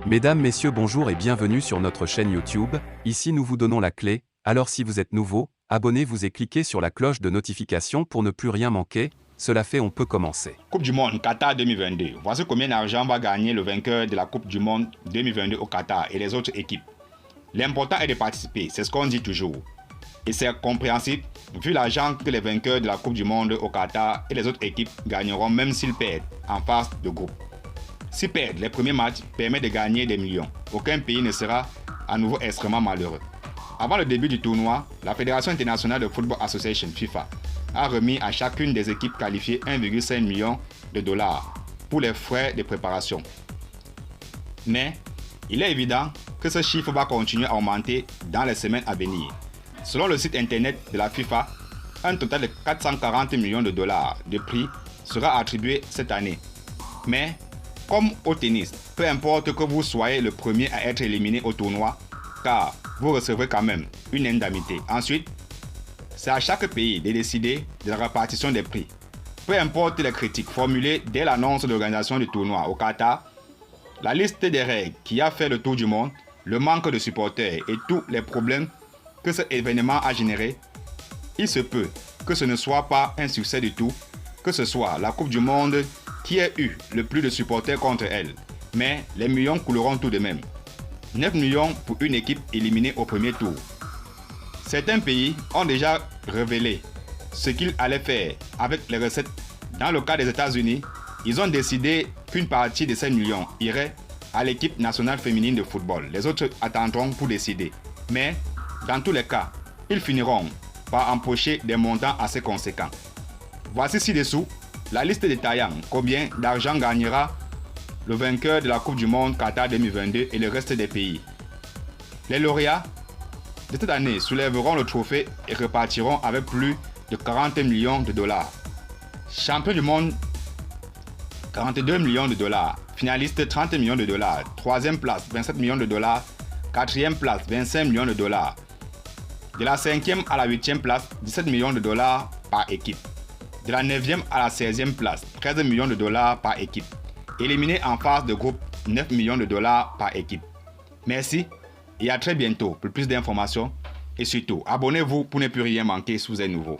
Mesdames, Messieurs, bonjour et bienvenue sur notre chaîne YouTube. Ici nous vous donnons la clé, alors si vous êtes nouveau, abonnez-vous et cliquez sur la cloche de notification pour ne plus rien manquer. Cela fait, on peut commencer. Coupe du Monde Qatar 2022. Voici combien d'argent va gagner le vainqueur de la Coupe du Monde 2022 au Qatar et les autres équipes. L'important est de participer, c'est ce qu'on dit toujours. Et c'est compréhensible vu l'argent que les vainqueurs de la Coupe du Monde au Qatar et les autres équipes gagneront même s'ils perdent en phase de groupe. S'ils perdent, les premiers matchs permettent de gagner des millions. Aucun pays ne sera à nouveau extrêmement malheureux. Avant le début du tournoi, la Fédération internationale de Football Association FIFA a remis à chacune des équipes qualifiées 1,5 million de dollars pour les frais de préparation. Mais il est évident que ce chiffre va continuer à augmenter dans les semaines à venir. Selon le site internet de la FIFA, un total de 440 millions de dollars de prix sera attribué cette année. Mais, comme au tennis, peu importe que vous soyez le premier à être éliminé au tournoi, car vous recevrez quand même une indemnité. Ensuite, c'est à chaque pays de décider de la répartition des prix. Peu importe les critiques formulées dès l'annonce de l'organisation du tournoi au Qatar, la liste des règles qui a fait le tour du monde, le manque de supporters et tous les problèmes que cet événement a généré, il se peut que ce ne soit pas un succès du tout, que ce soit la Coupe du Monde qui ait eu le plus de supporters contre elle. Mais les millions couleront tout de même. 9 millions pour une équipe éliminée au premier tour. Certains pays ont déjà révélé ce qu'ils allaient faire avec les recettes. Dans le cas des États-Unis, ils ont décidé qu'une partie de ces millions irait à l'équipe nationale féminine de football. Les autres attendront pour décider. Mais, dans tous les cas, ils finiront par empocher des montants assez conséquents. Voici ci-dessous la liste détaillant combien d'argent gagnera le vainqueur de la Coupe du Monde Qatar 2022 et le reste des pays. Les lauréats de cette année soulèveront le trophée et repartiront avec plus de 40 millions de dollars. Champion du monde, 42 millions de dollars. Finaliste, 30 millions de dollars. Troisième place, 27 millions de dollars. Quatrième place, 25 millions de dollars. De la 5e à la 8e place, 17 millions de dollars par équipe. De la 9e à la 16e place, 13 millions de dollars par équipe. Éliminé en phase de groupe, 9 millions de dollars par équipe. Merci et à très bientôt pour plus d'informations. Et surtout, abonnez-vous pour ne plus rien manquer si vous êtes nouveau.